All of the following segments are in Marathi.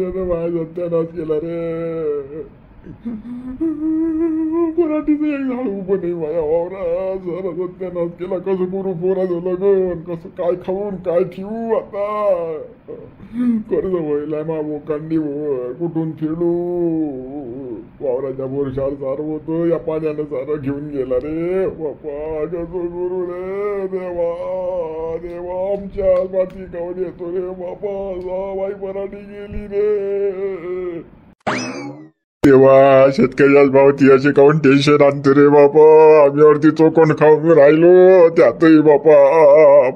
पाण्यानं माझा सत्यानाश केला रे. पराठीचं एक झाड उभं नाही माझ्या वावरात. जरा सत्यानाश केला. कसं करू पोराचं लग्न, कसं काय खाऊन काय ठेवू आता. कर्ज व्हायला मा बोकांडी कुठून फेडू. वावराच्या बोरशावर सारं होतं, या पाण्यानं सारं घेऊन गेला रे बापा. कसं करू रे देवा. देवा आमच्या माती काऊन येतो रे बापा. बाई पराठी गेली रे देवा. शेतकऱ्याच भावती असे काऊन टेन्शन आणतो रे बापा. आम्ही अर्धी चोकण खाऊन राहिलो, त्यातही बापा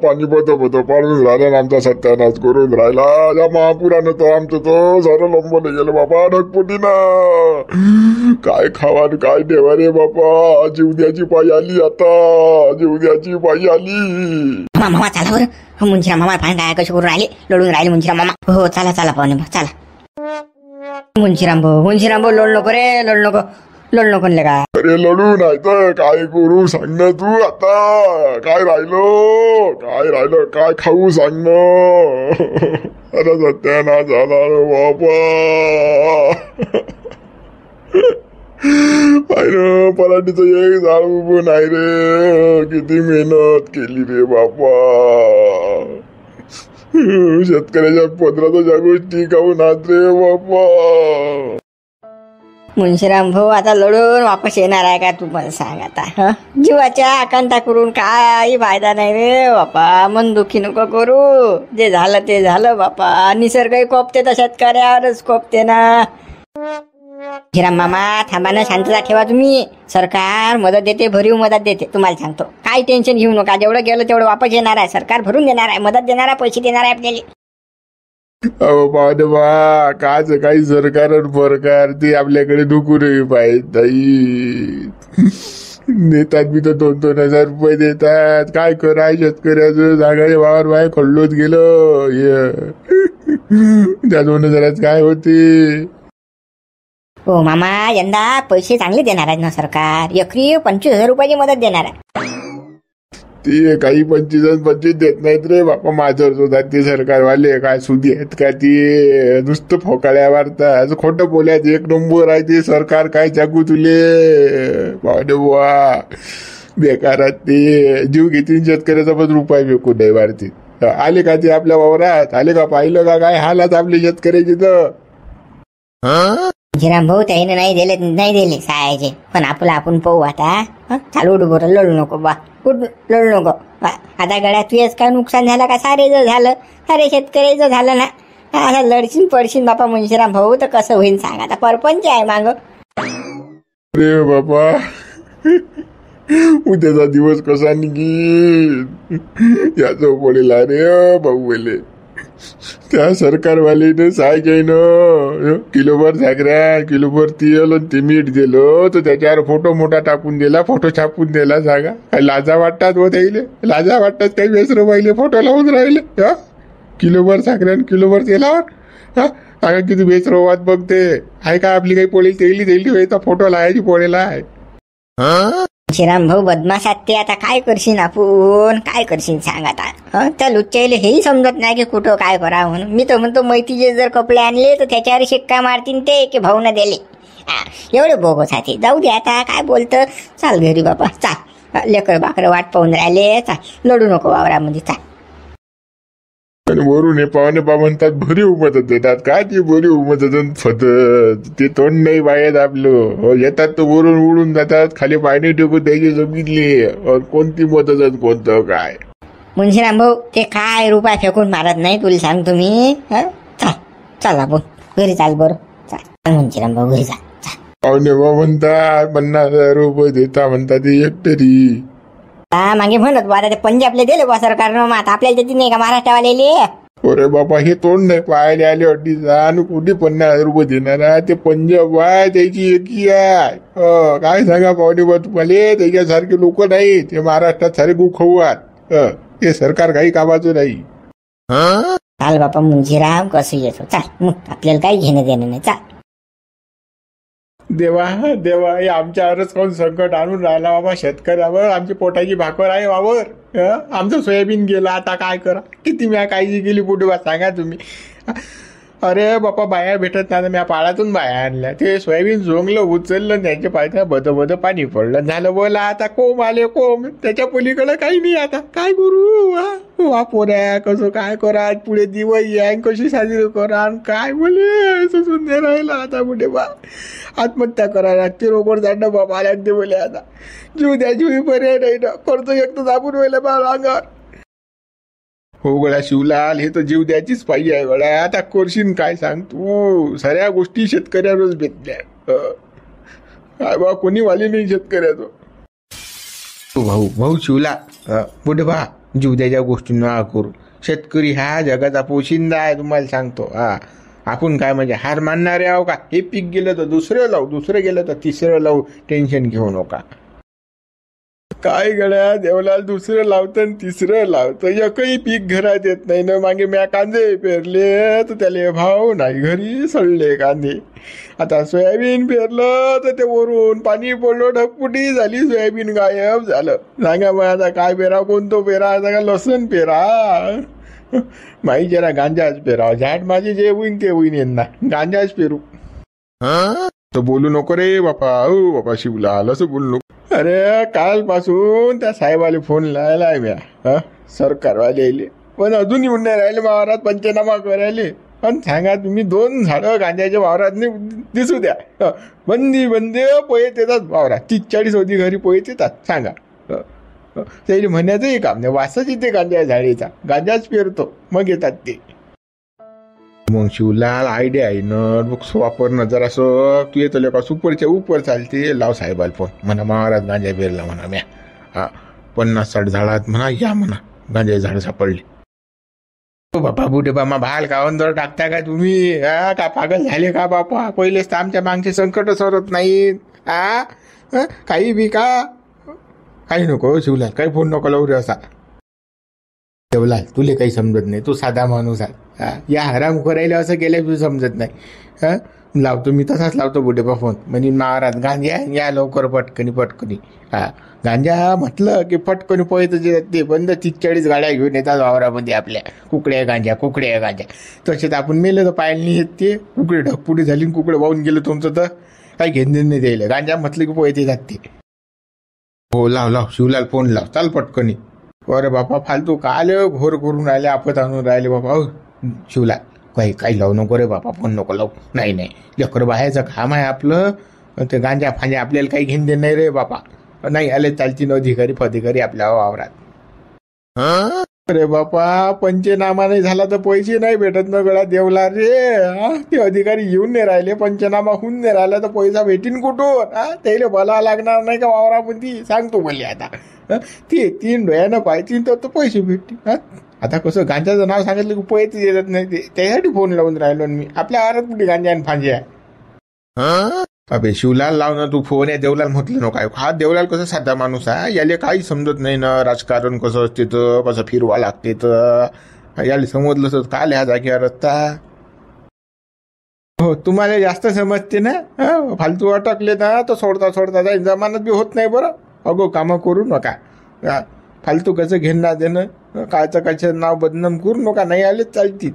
पाणी बद पाडून राहिला, आमचा सत्यानाश करून राहिला. या महापुरानं तो आमचं तो सारं लंबलं गेलं बापा ढगपोटीना. काय खावा काय देवा रे बापा. जीवद्याची पायी आली आता. जीवद्याची पायी आली. मामा चला बरं. मुंजीरा मामा पाणी काय कशी करून राहिले, लढून राहिले मुंजीरा मामा. हो चला चला पाहुणे चला. मुंजीराम भाऊ लोड नको रे, लोड नको का. अरे लढू नाही तर काय करू सांग ना तू आता. काय राहिलं काय खाऊ सांग ना. अरे सत्यानाश झाला रे बापा. पाहिलं पराठीचं एक झाड उभं नाही रे. किती मेहनत केली रे बापा. शेतकऱ्याच्या पदराच्या गोष्टी काहून नात रे बापा. मुंशीराम भाऊ आता लढून वापस येणार आहे का तू पण सांग आता. जीवाच्या आकांक्षा करून काही फायदा नाही रे बापा. मन दुखी नको करू. जे झालं ते झालं बापा. निसर्गही कोपते तर शेतकऱ्यावरच कोपते ना. मुंशीराम मामा थांबा ना, शांतता ठेवा तुम्ही. सरकार मदत देते, भरीव मदत देते. तुम्हाला सांगतो काही टेन्शन घेऊ नका. जेवढं गेलं तेवढं वापस येणार आहे. सरकार भरून देणार आहे, मदत देणार आहे, पैसे देणार आहे आपल्याला. अहो पाहुणेबा काच काही सरकार ते आपल्याकडे ढुकून पाहिजे ताई. देतात बी तर 2,000 रुपये देतात. काय कराय शेतकऱ्याचं. जागाचे वावर बाहेर खल्लोच गेलं. त्या 2,000 काय होते. हो मामा यंदा पैसे चांगले देणार आहेत ना सरकार. एकरी 25,000 रुपयाची मदत देणार आहे. ते काही 25 देत नाहीत रे बापा. माझ्यावर सुद्धा ते सरकारवाले काय सुधी आहेत का. ते नुसतं फोकाळ्या मारतात. खोटं बोलायचं एक नंबर आहे ते सरकार. काय जागू तुले पाहुणे बुवा. बेकारात ते जीव घेतील शेतकऱ्याचा पण रुपये बेकून नाही मारतील. आले का ते आपल्या वावरात आले का. पाहिलं का काय हालात आपले शेतकऱ्याचे. तर मुंशीराम भाऊ त्याने नाही दिले सायाचे. पण आपण पाहू आता. चालू उडू बरं. लढू नको बा. लढू नको. आता गड्या तुझ्याच काय नुकसान झालं का. सारे जर झालं, सारे शेतकऱ्याचं झालं ना. आता लढशील पडशील बापा मुंशीराम भाऊ तर कसं होईल सांग. आता परपंच आहे माग. अरे बापा उद्याचा दिवस कसा निघील याचं पडेल रे भाऊ. बोले त्या सरकारवाल्याने सायच्यानं किलोभर साखऱ्या किलोभर तेल आणि ते मीठ दिलं तर त्याच्यावर फोटो मोठा टाकून दिला. फोटो छापून दिला. सांगा काय लाजा वाटतात व त्याईले. लाजा वाटतात काही वेसर पाहिले फोटो लावून राहिले. किलोभर साखऱ्या किलोभर तेलावर सांगा किती बेसरवाद बघते. आहे का आपली काही पोळी तेली फोटो लावायची पोळेला आहे. मुंशीराम भाऊ बदमाशात ते. आता काय करशील आपण. काय करशील सांग आता. त्या लुच्चाईले हेही समजत नाही की कुठं काय करा म्हणून. मी तर म्हणतो मैतीचे जर कपडे आणले तर त्याच्यावर शिक्का मारतीन ते की भाऊ न दिले. एवढे बोगस आहे. जाऊ दे आता काय बोलतं. चाल घरी बापा चाल. लेकर बाकर वाट पाहून राहिले. चाल लढू नको वावरामध्ये चाल. आणि वरून हे पाहुणे म्हणतात भरीव मदत देतात. काय ती भरीव मदत फदत. ते तोंड नाही बाहेर आपलं. येतात तर वरून उडून जातात. खाली पाणी टेकून द्यायची जमितली. कोणती मदत कोणतं काय. मुंशीराम भाऊ ते काय रुपये फेकून मारत नाही. तुला सांगतो मी. चाल आपण घरी चाल बरं. चाल मुंशीराम भाऊ घरी चाल. पाहुणे म्हणतात 50,000 रुपये देता म्हणतात ते एकतरी. मागे म्हणत बा ते पंजाबले दिले बा सरकारनं. मग आता आपल्याला देते नाही का महाराष्ट्रवाले. अरे बाबा हे तोंड नाही पाहायला आले अडीचा आणि कुठे 50,000 रुपये देणार आहे. ते पंजाब आहे त्याची एकी आहे. काय सांगा पाहुणे बा तुम्हाला. त्याच्यासारखे लोक नाही. ते महाराष्ट्रात सारे गुखाऊ आहेत. ते सरकार काही कामाचं नाही. चाल बापा मुंशीराम कसं येतो. चाल मग आपल्याला काही घेणं देणं नाही. चाल. देवा हे आमच्यावरच कोण संकट आणून राहिला बाबा. शेतकऱ्यावर आमची पोटाची भाकर आहे वावर. आमचं सोयाबीन गेलं आता काय करा. किती म्या काळजी केली पुढे बा सांगा तुम्ही. अरे बापा बाया भेटत नाही, मी पाळातून बाया आणल्या. ते सोयाबीन झोंगलं उचललं, त्यांच्या पायथ्या बद पाणी पडलं, झालं बोला आता कोंब आले कोंब. त्याच्या पलीकडे काही नाही. आता काय करू वा पोऱ्या, कसं काय करा पुढे दिवाळी आहे, कशी साजरी करा काय बोले सुचून नाही राहिलं. आता कुठे बा आत्महत्या करा लागते, रोकड जाणं बाबा लागते बोले. आता जीव द्या जीव पर्याय नाही ना, करतो एक तर दाबून व्हायला बा अंगावर. हो गळ्या शिवलाल, हे तर जीव द्यायचीच पाहिजे आहे गळ्या. आता करशील काय सांग तू, साऱ्या गोष्टी शेतकऱ्यावरच भेटल्या. काय बा कोणी वाली नाही शेतकऱ्याचं. भाऊ भाऊ शिवला पुढे बा जीव द्याच्या गोष्टी ना करू. शेतकरी हा जगाचा पोशिंदा आहे तुम्हाला सांगतो. आपण काय म्हणजे हार मानणारे आहो का? हे पीक गेलं तर दुसरं लावू, दुसरं गेलं तर तिसरं लावू, टेन्शन घेऊ नका. काय गड्या देवलाल, दुसरं लावतं आणि तिसरं लावतं, एकही पीक घरात येत नाही ना. मागे म्या कांदे पेरले तर त्याला भाव नाही, घरी सडले कांदे. आता सोयाबीन पेरलं तर ते वरून पाणी पडलं, ढगपुटी झाली, सोयाबीन गायब झालं. सांगा मग आता काय पेरा, कोणतो पेरा? आता का लसूण पेरा, माही जरा गांजाच पेराव. झाड माझे जे होईन ते होईन, यांना गांजाच पेरू. तर बोलू नको रे बापा. हो बापा शिवलाल, असं बोलू नको. अरे कालपासून त्या साहेबाला फोन लायलाय म्या, सरकारवाले आले, पण अजून येऊन नाही राहिले वावरात पंचनामा करायले. पण सांगा तुम्ही, 2 झाडं गांजाच्या वावरात दिसू द्या, बंदे पोहेत येतात वावरात. 30-40 होती घरी पोहेत येतात. सांगा त्याला म्हणण्याचंही काम नाही, वासच येते गांजा झाडीचा, गांजाच पेरतो मग येतात ते. मग शिवलाल आयडिया आहे ना, बुक्स वापरणं जरासं. तू येतो का सुपरच्या उपर चालते, लाव साहेबाला फोन, म्हणा महाराज गांजा पेरला म्हणा म्या. 50-60 झाडात म्हणा या म्हणा गांजा झाड सापडले. बापा बुढे बामा भाल कावंदर टाकता का तुम्ही? का पागल झाले का बापा? पहिलेच तर आमच्या मागचे संकट सरत नाहीत. काही बी का काही नको शिवलाल, काही फोन नको लावू रे असा. देवलाल तुले काही समजत नाही, तू साधा माणूस आहे. या हराम करायला असं केल्या तू समजत नाही. लावतो मी तसाच लावतो बुढेबा फोन, म्हणजे महाराज गांजा या लवकर पटकनी. गांजा म्हटलं की पटकनी पोहत ते बंद 30-40 गाड्या घेऊन येतात वावरामध्ये आपल्या. कुकड्या गांजा तसेच आपण मेलं तर पाहायला नाही येत. ते कुकडे ढगपुडी झाली, कुकडे वाहून गेलं तुमचं तर काही घेणं नाही द्यायला. गांजा म्हटलं की पोहत येतात ते. हो लाव शिवलाल फोन लाव, चाल पटकनी. अरे बापा फालतू काल घोर करून राहिले, आपत आणून राहिले बापा. शिवलाल काही लावू नको रे बापा, फोन नको लावू. नाही लेकर बाहेरचं काम आहे आपलं, ते गांजा फांजा आपल्याला काही घेऊन दे नाही रे बापा. नाही आले चालतील अधिकारी आपल्या वावरात. अरे बापा पंचनामा नाही झाला तर पैसे नाही भेटत ना गळा देवला रे. ते अधिकारी येऊन नाही राहिले, पंचनामा होऊन नाही राहिला तर पैसा भेटीन कुठून? त्याला भला लागणार नाही का वावरामध्ये? सांगतो बोलले. आता ते 3 डोळ्यानं पाहिजे तर पैसे भेटतील. आता कसं गांजाचं नाव सांगितलं की पैसे येत नाही, ते त्यासाठी फोन लावून राहिलो मी. आपल्या आवारात कुठे गांजा आणि फांजे आहे? अबे शिवलाल लाव ना तू फोन. आहे देवलाल म्हटलं नको काय. हा देवलाल कसं साधा माणूस आहे, याला काही समजत नाही ना राजकारण कसं असते तर कसं फिरवा लागते. तर याला समजलं तर काल ह्या जागेवर असता. हो तुम्हाला जास्त समजते ना, फालतू अटकले ना तर सोडता जाईल, जमानत बी होत नाही. बरं अगो कामं करू नका, फालतू कसं घेणं देणं, कायचं नाव बदनाम करू नका. नाही आले चालतील.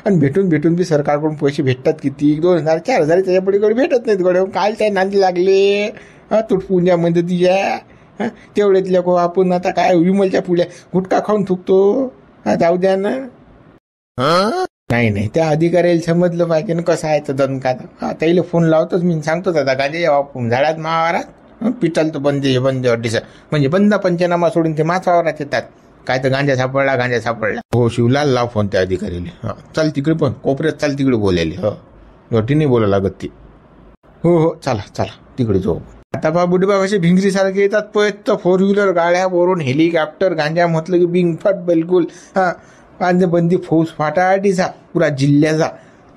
आणि भेटून बी सरकारकडून पैसे भेटतात किती? 2,000-4,000 त्याच्या पलीकडे भेटत नाहीत गड्या. काल त्या नांदी लागले तुटपुंजामध्ये तिच्या तेवढ्यातल्या को आपण आता काय विमलच्या पुढ्या गुटखा खाऊन थुकतो. जाऊ द्या ना. नाही त्या अधिकाऱ्याला समजलं पाहिजे ना कसं आहे तर दणका. त्याला फोन लावतोच मी, सांगतोच आता गांजा झाडात महावारात पिटाल तर बंद अड्डीस, म्हणजे बंद पंचनामा सोडून ते माच वावरात येतात. काय तर गांजा सापडला. हो शिवलाल लाव फोन त्या अधिकारीला. चाल तिकडे पण कोपऱ्यात चाल तिकडे बोलायले. रोटी नाही बोला लागत ती. हो चला तिकडे जाऊ. आता बा बुडबा कसे भिंगरी सारखे येतात पळत, 4 व्हीलर गाड्या वरून हेलिकॉप्टर. गांजा म्हटलं की बिंगफट बिलकुल. बंदी फौज फाटाटीचा पुरा जिल्ह्याचा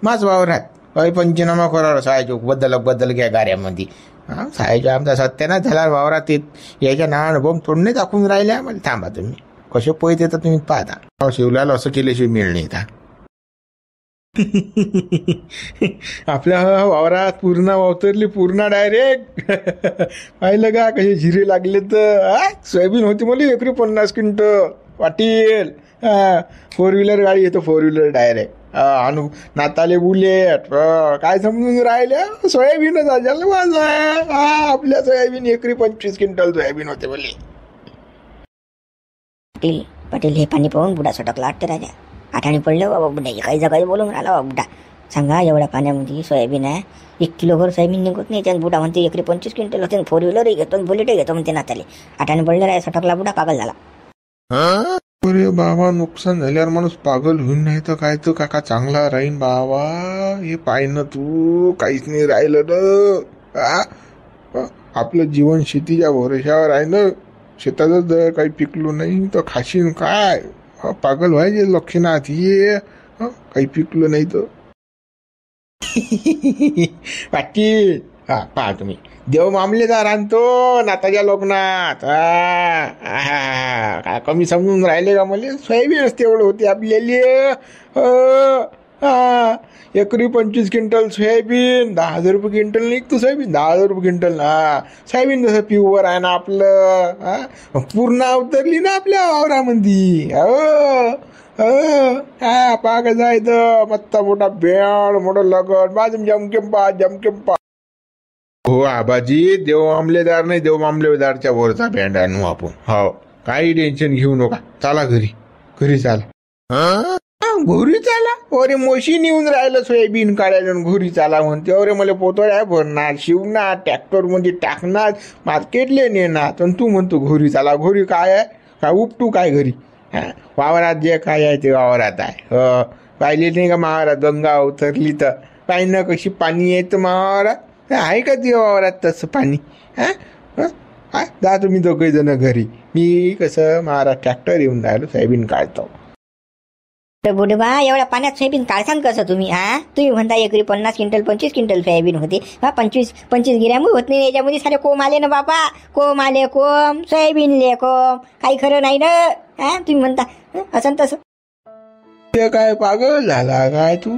माच वावरात पंचनामा करावा. सायजोग बद्दल घ्या गाड्यामध्ये. सायजो आमचा सत्यानाश झाला वावरात येत याच्या नावानं बॉम्ब थोडं दाखवून राहिल्या. मला थांबा तुम्ही कसे पैसे येतात तुम्ही पाहता. शिवलाल असं केल्याशिवाय मिळ नाही. आपल्या वावरात पूर्ण वावतरली पूर्ण डायरेक्ट. पाहिलं का कसे जिरे लागले तर. सोयाबीन होती मला एकरी 50 क्विंटल वाटेल. 4 व्हीलर गाडी येतो, 4 व्हीलर डायरेक्ट. अनु नाताले बुलेट काय समजून राहिले सोयाबीनच अजाल माझा आपल्या सोयाबीन एकरी 25 क्विंटल सोयाबीन होते बोले. पाटील पाटील हे पाणी पाहून बुडा सटकला वाटतं राजा. आठाने पडलं बाबा बुड्याची काही जगाई बोलून राहिला बाबा बुडा. सांगा एवढ्या पाण्यामध्ये सोयाबीन आहे 1 किलोभर सोयाबीन निघत नाही. त्यानं बुडा म्हणते एकरी 25 क्विंटल होते. 4 व्हीलरही घेतो बुलेटही घेतो म्हणते नाताले. आठाने पडलं राय सटकला बुडा पागल झाला. अरे बाबा नुकसान झाल्यावर माणूस पागल होऊन नाही तर काय तर काका चांगला राहीन बाबा. हे पाय ना तू काहीच नाही राहिलं ना. आपलं जीवन शेतीच्या भरोशावर आहे ना. शेतातच जर काही पिकलो नाही तर खाशीन काय. पागल व्हायचे लक्षणात ये काही पिकलं नाही तर. पाटील पहा तुम्ही देव मामलेदार आणतो नाताच्या लग्नात. काय कमी समजून राहिले का मला. सोयाबीनच तेवढं होते आपल्याला. एकरी 25 क्विंटल सोयाबीन 10,000 रुपये क्विंटल निघतो सोयाबीन. 10,000 रुपये क्विंटल सोयाबीन जसं प्युअर आहे ना आपलं. पूर्ण अवतरली ना आपल्या वावरामध्ये. पाग जायचं मत्ता मोठा बेड मोठं लगन बाजून जमकेंपा. हो आबाजी देव मामलेदार नाही देव मामलेदारच्या वरचा बँड आणू आपण. हो काही टेन्शन घेऊ नका. चला घरी चाला. घोरी चाला. अरे मशीन येऊन राहिलं सोयाबीन काढायला घोरी चाला म्हणते. अरे मला पोतळ्या भरणार शिवणार ट्रॅक्टर मध्ये टाकणार मार्केटले नेणार. पण तू म्हणतो घोरी चाला. घोरी काय आहे काय उपटू काय घरी. वावरात जे काय आहे ते वावरात आहे. पाहिले नाही का महाराज गंगा अवतरली तर पाहिनं कशी पाणी येतं महाराज. आहे का ती वावरात तसं पाणी. जा तुम्ही दोघे जण घरी. मी कसं महाराज ट्रॅक्टर येऊन राहिलो सोयाबीन काढतो. बुडे बा एवढ्या पाण्यात सोयाबीन काढसान कसं तुम्ही. तुम्ही म्हणता एकरी 50 क्विंटल 25 क्विंटल सोयाबीन होते. 25 गिऱ्यामुळे होत नाही. याच्यामध्ये सारे कोंब आले ना बापा. कोंब आले कोंब सोयाबीनले कोंब. काही खरं नाही ना. तुम्ही म्हणता असं तसं. ते काय पागल झाला काय तू.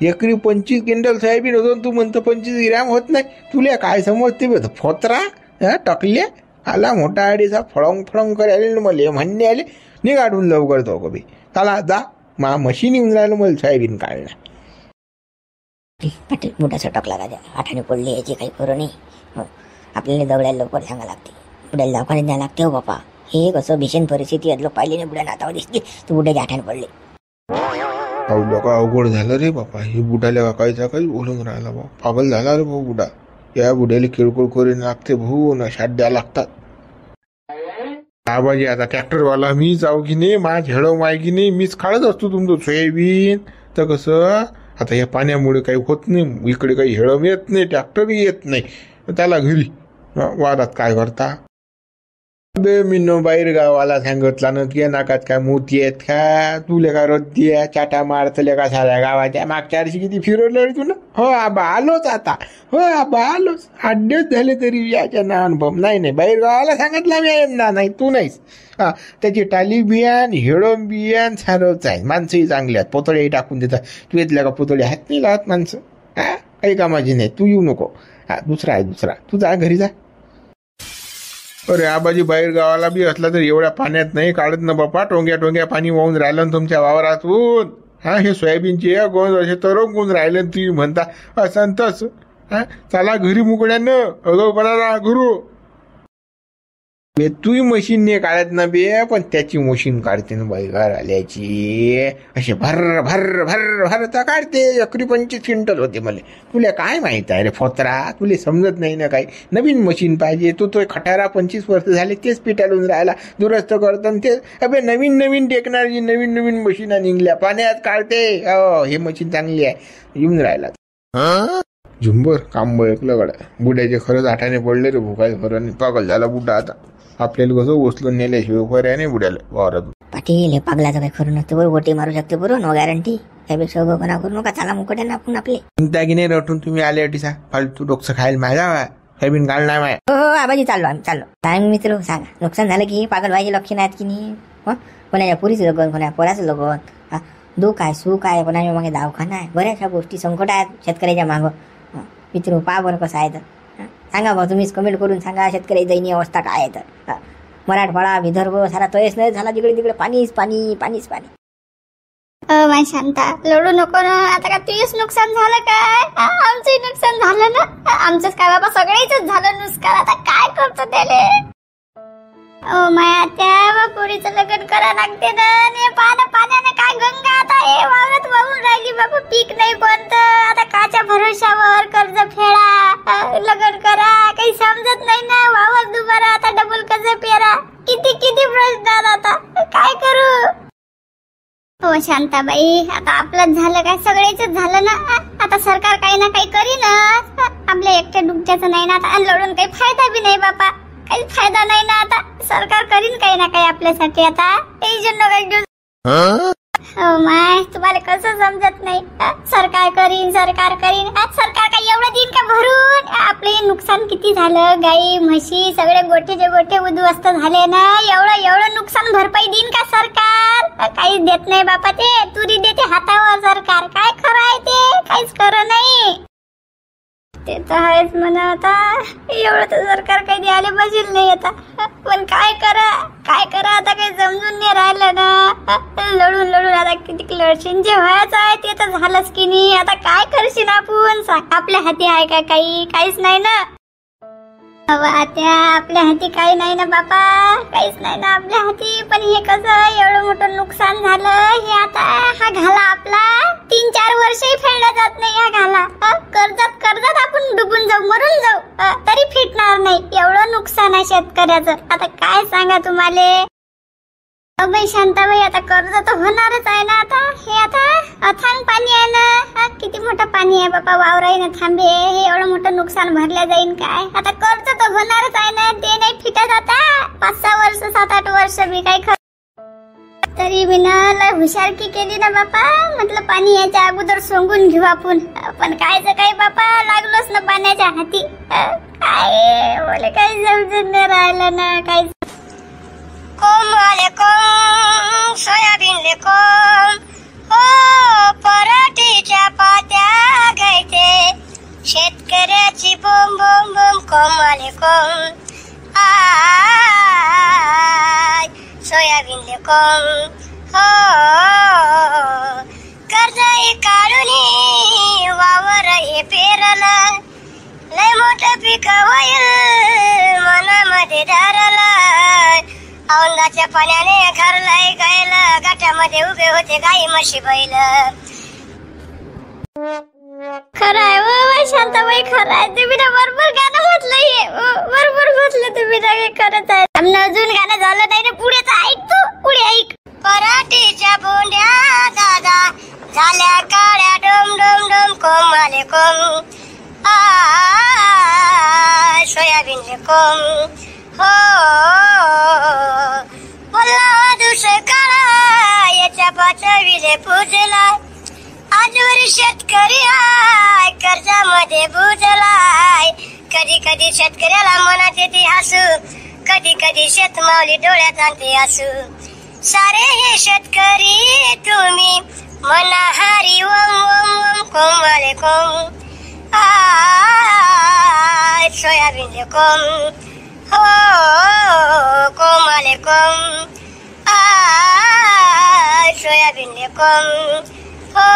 एकरी 25 क्विंटल सोयाबीन होतो तू म्हणतो 25 ग्रॅम होत नाही. तुला काय समजते फोत्रा टकले आला मोठा आडीचा फळंग करायला मला म्हणणे आले. निघाडून लवकर तो कभी चला जा. मशीन येऊन राहिलं मला सोयाबीन काढला. पाटील मोठा सटकला राजा. आठाने पडले याची काही खरं नाही. आपल्याला दवडायला लवकर सांगा लागते. बुड्याला दवाखान्यात न्यायला लागते. हो बापा हे कसं भीषण परिस्थिती लोक पाहिली नाही. बुड्या नातावर दिसते तू बुड्याच्या आठाने पडले. लोक अवघड झालं रे बापा. हे बुडाल्या काहीचा काही बोलून राहिला भाऊ. पागल झाला रे भाऊ बुडा. या बुड्याला किरकोळ करून लागते भाऊ ना शाट द्या लागतात. आबाजी आता ट्रॅक्टरवाला मी जाऊ की नाही माझ हेळव माय की नाही मीच काढत असतो तुमचं सोयाबीन. तर कसं आता या पाण्यामुळे काही होत नाही. इकडे काही हेळव येत नाही ट्रॅक्टरही येत नाही. त्याला घरी वारात काय करता. मी नो बाहेर गावाला सांगितला ना की नाकात काय मोती आहेत का. तुले का रद्दी आहे चाटा मारतले का साऱ्या गावाच्या. मागच्या वर्षी किती फिरवलं रे तुला. हो आबा आलोच आता. हो आबा आलोच. 8 दिवस झाले तरी याच्या ना अनुभव नाही. बाहेर गावाला सांगितलं मी यंदा नाही तू नाहीस. त्याची टाली बियाण हेळोम बियाण सारंच आहे. माणसंही चांगली आहेत. पोतळ्याही टाकून देतात. तू येतल्या का पोतळ्या हात नाही लावत माणसं. काही कामाची नाही. तू येऊ नको. दुसरा आहे दुसरा. तू जा घरी जा. अरे आबाजी बाहेर गावाला बी असला तर एवढ्या पाण्यात नाही काढत ना बापा. टोंग्या पाणी वाहून राहिलं ना तुमच्या वावरातून. हे सोयाबीनचे गोंज असे तरंगून राहिले. तुम्ही म्हणता असं तस. चला घरी मुकड्यानं अगोपणा गुरु. तूही मशीनने काढत ना बे. पण त्याची मशीन काढते ना बाई घर आल्याची. असे भर भर भर भर तर काढते. एकरी 25 क्विंटल होते मला. तुला काय माहित आहे रे फोत्रा. तुला समजत नाही ना काही. नवीन मशीन पाहिजे. तू तो खटारा 25 वर्ष झाले तेच पिटाळून राहिला. दुरुस्त करतो ते. अबे नवीन टेक्नॉलॉजी नवीन मशीन निघल्या पाण्यात काढते. हे मशीन चांगली आहे. येऊन राहिला झुंबर काम ऐकलं गड्या. बुड्याचे खरंच आठाने पडले रे भुकाय खरं नाही. पागल झाला बुड्डा आता. आपल्याला कसं उचलून नेल्याशिवाय पर्याय नाही बुड्याला वावरात. पाटील हे पागलाचं काही खरं नसतं. बरोबर गोटी मारू शकते बरोबर. No guarantee. त्यापेक्षा उगवणा करू नका. चला मुकट्या ना आपण आपले. चिंता की नाही रटून तुम्ही आले अटीसा फालतू डोकं खायला माझ्या सोयाबीन काढणार माय. हो आबाजी चाललो आम्ही चाललो. टाइम मित्र सांगा. नुकसान झालं की पागल व्हायचे लक्षण आहेत की नाही. कोणाच्या पुरीचं लगन कोणा पोराचं लगन. दुःख आहे सुख आहे. कोणाच्या मागे दवाखाना आहे. बऱ्याचशा गोष्टी संकट आहेत शेतकऱ्याच्या मागं. मित्र पहा बरं कसं आहे तर. सांगा भाऊ तुम्हीच कमेंट करून सांगा शेतकरी दैनीय अवस्था काय आहे तर. मराठवाडा विदर्भ सारा तयस नाही झाला. जिकडे तिकडे पाणीच पाणी. माय शांता लढू नको ना. आता का तुझंच नुकसान झालं काय? आमचंही नुकसान झालं ना. आमचंच काय बाबा, सगळ्याच झालं नुकसान. आता काय करतो त्याले? माया त्या पोरीचं लग्न करा लागते ना. पाण्याने काय गंगा आता हे वावरात वाहून राहिली बाबा. पीक नाही कोणतं. आता काच्या भरोशावर कर्ज फेडा, लग्न करा, काही समजत नाही ना. वावर दुबारा आता डबल कर्ज पेरा. किती प्रश्न आता काय करू? हो शांताबाई, आता आपलंच झालं काय? सगळ्याच झालं ना. आता सरकार काही ना काही करीनच. आपल्या एकट्या डुबट्याचं नाही ना. आता लढून काही फायदा बी नाही बापा. काही फायदा नाही ना. आता सरकार करीन काही ना काही आपल्यासाठी. आता टेन्शन नका घेऊ. माय तुम्हाला कसं समजत नाही? सरकार करीन. सरकार काही एवढं दिन का भरून? आपले नुकसान किती झालं? गाई म्हशी सगळे गोठेचे गोठे उद्ध्वस्त झाले ना. एवढं नुकसान भरपाई देईन का सरकार? काहीच देत नाही बापा. ते तुरी देते हातावर सरकार. काय खरं आहे ते? काहीच खरं नाही. ते तर आहेच म्हणा. आता एवढं तर सरकार काही द्यायला बसेल नाही आता. पण काय करा आता काही समजून नाही राहिलं ना. लढून आता किती लढशील. जे व्हायचं आहे ते तर झालंच की नाही. आता काय करशील आपण? सांग. आपल्या हाती आहे का काही? काहीच नाही ना. त्या आपल्या हाती काही नाही ना बापा. काहीच नाही ना आपल्या हाती. पण हे कसं एवढं मोठं नुकसान झालं. हे आता हा घाला आपला 3-4 वर्षही फेडला जात नाही. हा घाला कर्जात आपण डुबून जाऊ, मरून जाऊ, तरी फिटणार नाही. एवढं नुकसान आहे शेतकऱ्याचं. आता काय सांगा तुम्हाला? बाई शांताबाई, आता कर्ज तर होणारच आहे ना. आता हे आता अथांग पाणी आहे ना. किती मोठं पाणी आहे बापा. वावराई ना थांबे. हे एवढं मोठं नुकसान भरल्या जाईन काय? आता कर्ज तर होणारच आहे ना. ते नाही फिटत आता. 5-6 वर्ष 7-8 वर्ष मी काही तरी मी ना लय हुशारकी केली ना बापा. म्हटलं पाणी याच्या अगोदर सोंगून घेऊ आपण. पण कायचं काही बापा, लागलोच ना पाण्याच्या हाती. काय बोले काही समजून नाही राहिलं ना. काही कोम आले कोम, सोयाबीन ले कोम, हो पराठीच्या पात्या गळते. शेतकऱ्याची बोम बोम बोम, कोम आले कोम. सोयाबीन ले कोम, हो कर्ज काढून वावर हे पेरला. लय मोठं पीक होईल मनामध्ये धरला. औंधाच्या पाण्याने घरलाय गायला. गाठ्यामध्ये उभे होते गाई म्हशी बैल. खरं आहे शांताबाई, खरं आहे. तुम्ही ना बरोबर गाणं म्हटलंय. बरोबर म्हटलं तुम्ही ना. खरंच आहे. अजून गाणं झालं नाही ना. पुढेच ऐक तू. पुढे ऐक. पराठीच्या बोंड्या दादा झाल्या काळ्या डोम डोम डोम. कोम आले कोम, सोयाबीन ले कोम, हो बोला दुष्काळ याच्या पाचवीले पूजला. आजवर शेतकरी हाय कर्जामध्ये बुजलाय. कधी शेतकऱ्याला मनात येते हसू. कधी शेतमावली डोळ्यात आणते हसू. सारे हे शेतकरी तुम्ही मनाहारी. ओम ओम ओम, कोम आले कोम, सोयाबीन ले कोम, हो कोम आले कोम, सोयाबीन ले कोम, हो.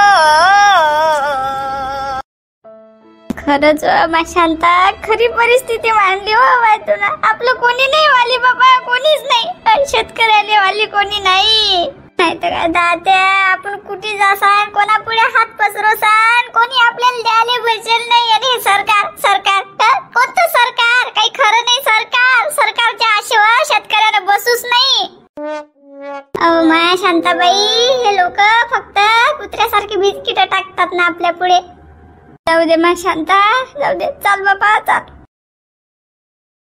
खरंच शांता, खरी परिस्थिती मांडली हो बाय तुला. आपलं कोणी नाही वाली बाबा. कोणीच नाही. शेतकऱ्याला वाली कोणी नाही. नाही तर काय दात्या, आपण कुठे जासान, कोणा पुढे हात पसरवसान, कोणी आपल्याला द्यायला बसेल नाही. आणि सरकार कोणतं सरकार? काही खरं नाही. सरकारच्या आशेवर शेतकऱ्याला बसूच नाही. माया शांताबाई, हे लोक फक्त कुत्र्यासारखी बिस्किट टाकतात ना आपल्या पुढे. जाऊ दे मा शांता, जाऊ दे. चाल बाबा चाल.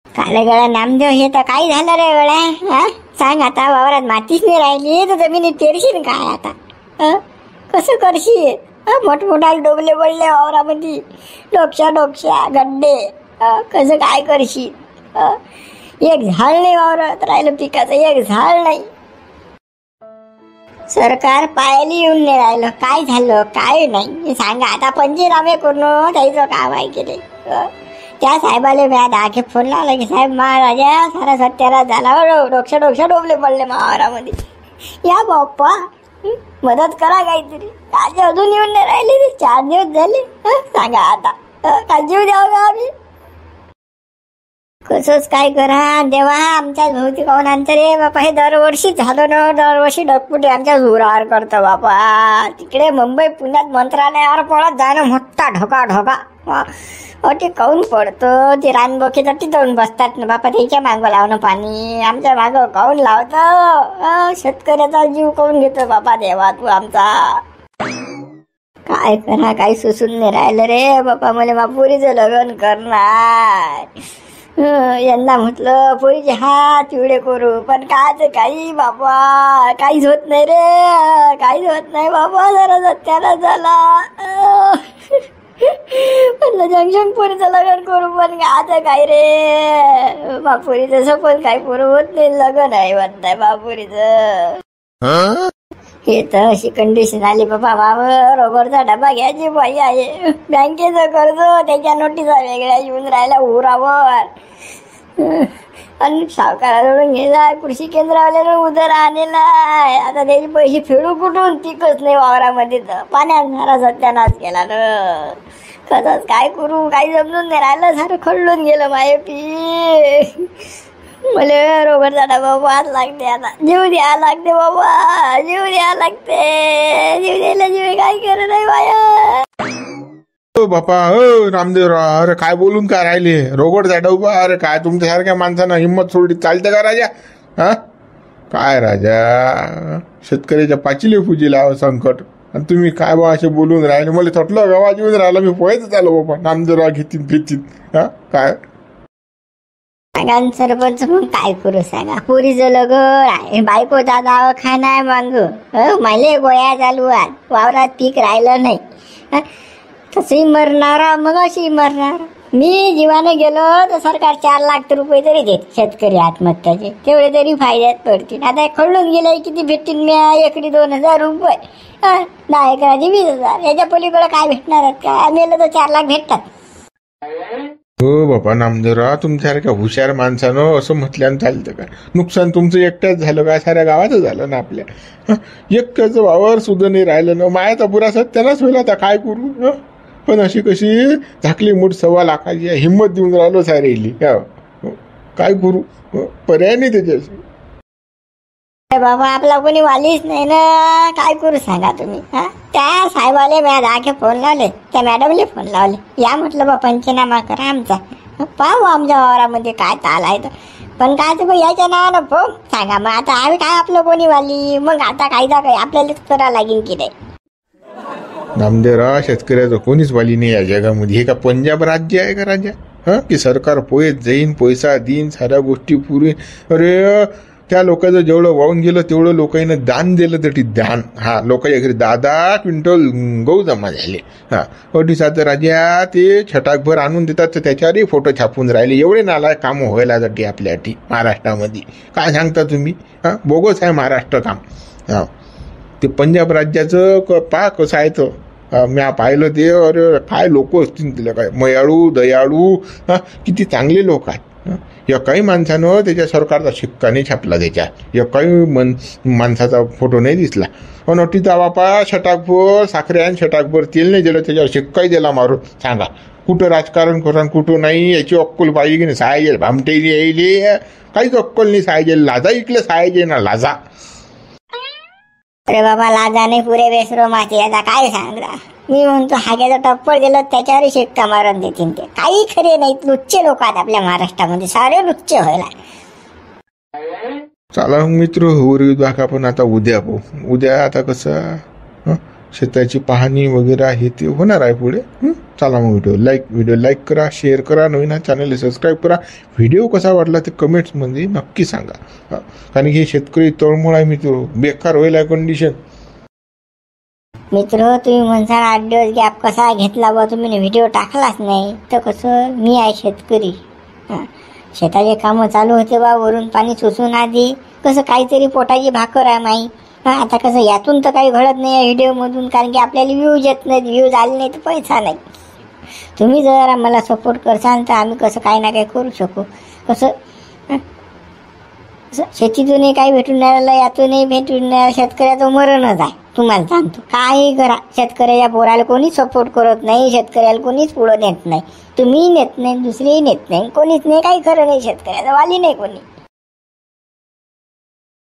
काले गळा नामदेव, हे तर काय झालं रे गळ्या? सांग आता. वावरात मातीच नाही राहिली तर जमिनीत पेरशील काय आता? कसं करशील? मोठमोठा डोबले पडले वावरामध्ये. डोक्या गड्डे. कसं काय करशील? एक झाड नाही वावरात राहिलं पिकाचं. एक झाड नाही. सरकार पायाला येऊन नाही राहिलं. काय झालं काय नाही सांगा आता. पंचनामे करून त्याचं काम आहे केले. त्या साहेबाला मी आता फोन लावला की साहेब महाराजा सारा सत्यारा झाला. डोक्या डोबले पडले वावरामध्ये. या बाप्पा, मदत करा काहीतरी. काळजी अजून येऊन नाही राहिली, 4 दिवस झाले. सांगा आता काय जीव द्यावं का आम्ही? कसंच काय करा देवा, आमच्या भोवती कोण आणतं रे बापा. हे दरवर्षी झालं ना, दरवर्षी डगपुटे आमच्या जोरावर करतं बापा. तिकडे मुंबई पुण्यात मंत्रालयावर पळत जाणं मोठा ढोका ढोका. ते काऊन पडतं, ते रानबोकीचं टिकवून बसतात ना बापा. त्याच्या मागं लावणं पाणी, आमच्या मागं काऊन लावतं. शेतकऱ्याचा जीव काऊन घेतो बापा देवा तू आमचा. काय करा, काही सुसून नाही राहिलं रे बापा. मला मापुरीचं लग्न करणार. यांना म्हटलं पोरीचे हात पिवळे करू, पण काच काही बाबा काहीच होत नाही रे, काहीच होत नाही बाबा. जरा सत्याला झाला. म्हटलं जंक्शन पोरीचं लग्न करू, पण आता काय रे बापुरीचं सपन काही पुरं होत नाही. लग्न आहे होत नाही बापुरीचं. हे तर अशी कंडिशन आली बाबा. वावर रबरचा डबा घ्यायची बाई आहे. बँकेचं कर्ज त्याच्या नोटीसा वेगळ्या येऊन राहिला उरावर. आणि सावकाराजवळून गेला, कृषी केंद्रावाल्यानं उधार आणलेला आहे. आता त्याचे पैसे फेडू कुठून, तिकच नाही वावरामध्ये. तर पाण्यात सारा सत्यानाश केला ना. कसंच काय करू, काही समजून नाही राहिलं. सारं खळून गेलं माय पी. मला रोबरचा डबा वाद लागते. आता जीव द्या लागते बाबा, जीव द्या लागते. जीव द्यायला जीव काय करत नाही बाया. बापा रामदेवराव, अरे काय बोलून काय राहिले, रोगड डबा. अरे काय तुमच्यासारख्या माणसानं हिंमत सोडली चालते का राजा? काय राजा, शेतकऱ्याच्या पाचिले फुजीला संकट, आणि तुम्ही काय बा असे बोलून राहिले. मला थटलं गावा येऊन राहिलं. मी पोहायचं चालू बाबा. रामदेवराव घेतील फिरतील. काय सांगा सरपंच, मग काय करू सांगा. पोरीचं लग्न आहे, बायकोचा दवाखाना आहे मांग. मला गोया चालू आहे, वावरात पीक राहिलं नाही. तसंही मरणारा मग अशी मरणार. मी जीवाने गेलो तर सरकार 4 लाख रुपये तरी देत शेतकरी आत्महत्याचे, तेवढे तरी फायद्यात पडतील. आता खळून गेले किती भेटतील? मी एकरी 2000 रुपये, 10 एकराचे 20,000. याच्या पलीकडे काय भेटणार आहेत का? मेलं तर 4 लाख भेटतात. हो बाबा नामदेवराव, तुमच्यासारख्या हुशार माणसानं असं म्हटल्यानं चालतं का? नुकसान तुमचं एकट्याच झालं का? साऱ्या गावाचं झालं ना आपल्या. एकट्याचं वावर सुद्धा नाही राहिलं ना. मायाचा पुरा सत्यानाच होईल. आता काय करू? पण अशी कशी झाकली मूठ 1.25 लाखाची हिंमत देऊन राहिलो सारेली. काय करू? पर्याय नाही त्याच्याशी. बाबा आपला कोणी वालीच नाही ना. काय करू सांगा तुम्ही. त्या साहेबाले मी आज फोन लावले, त्या मॅडमले फोन लावले. या म्हटलं बा पंचनामा करा आमचा, पाहू आमच्या वावरामध्ये काय ताल आहे. पण काय तर याच्या नावानं फोन सांगा. मग आता आम्ही काय आपलं कोणी वाली? मग आता कायदा काय आपल्यालाच करा लागेल की नाही? नामदेवराव, शेतकऱ्याचं कोणीच वाली नाही या जगामध्ये. हे का पंजाब राज्य आहे का राजा? की सरकार पोहेत जाईन, पैसा देईन, साऱ्या गोष्टी पुरी. अरे त्या लोकांचं जेवढं वाहून गेलं तेवढं लोकांनी दान दिलं तरी दान. लोकांच्या घरी 10 क्विंटल गहू जमा झाले. ओडिसाचं राजा ते छटाकभर आणून देतात, तर त्याच्यावरही फोटो छापून राहिले. एवढे नालायक कामं व्हायला जाते आपल्यासाठी महाराष्ट्रामध्ये. काय सांगता तुम्ही? बोगस आहे महाराष्ट्र काम. ते पंजाब राज्याचं पा कसं आहे तर म्या पाहिलं ते. अरे काय लोक असतील तिला, काय मयाळू दयाळू, किती चांगले लोक आहेत. एकाही माणसानं त्याच्या सरकारचा शिक्का नाही छापला, त्याच्या एकाही माणसाचा फोटो नाही दिसला. नोटीचा बापा छटाकभर साखरे आणि छटाकभर तेल नाही दिलं, त्याच्यावर शिक्काही दिला मारून. सांगा कुठं राजकारण करा कुठं नाही? याची अक्कल पाहिजे की नाही? सायजेल भामटेली यायली काहीच अक्कल नाही. सायजेल लाजा इकलं, सायजे ना लाजा. अरे बाबा लाजा नाही पुरे बेसरो माती. आता काय सांगा मी म्हणतो, हाग्याचं टप्पड दिलं त्याच्यावर शिक्का मारून देतील. ते काही खरे नाहीत. लुच्चे लोक आहेत आपल्या महाराष्ट्रामध्ये, सारे लुच्चे व्हायला. चला मित्र, उद्या आपण आता उद्या पाहू. उद्या आता कसं शेताची पाहणी वगैरे आहे ते होणार आहे पुढे. चला मग व्हिडिओ लाईक करा, शेअर करा, नवीन चॅनलला सबस्क्राईब करा. व्हिडिओ कसा वाटला ते कमेंट्समध्ये नक्की सांगा. कारण की हे शेतकरी तळमळ आहे मित्र, बेकार होईल आहे कंडिशन. मित्र तुम्ही म्हणसाल 8 दिवस गॅप कसा घेतला बा तुम्ही, व्हिडिओ टाकलाच नाही. तर कसं मी आहे शेतकरी, शेताचे कामं चालू होते बा. वरून पाणी सुसून आधी कसं काहीतरी पोटाची भाकर आहे माई. आता कसं यातून तर काही घडत नाही व्हिडिओमधून, कारण की आपल्याला व्ह्यूज येत नाहीत. व्ह्यूज आले नाही तर पैसा नाही. तुम्ही जर मला सपोर्ट करसाल तर आम्ही कसं काही ना काही करू शकू. कसं शेतीतूनही काही भेटून नाही राहिलं, यातूनही भेटून नाही. शेतकऱ्याचं मरणच आहे. तुम्हाला सांगतो, काही करा, शेतकऱ्याच्या पोराला कोणीच सपोर्ट करत नाही, शेतकऱ्याला कोणीच पुढं नेत नाही. तुम्ही नेत नाही, दुसरेही नेत नाही, कोणीच नाही. काही खरं नाही, शेतकऱ्याचं वाली नाही कोणी.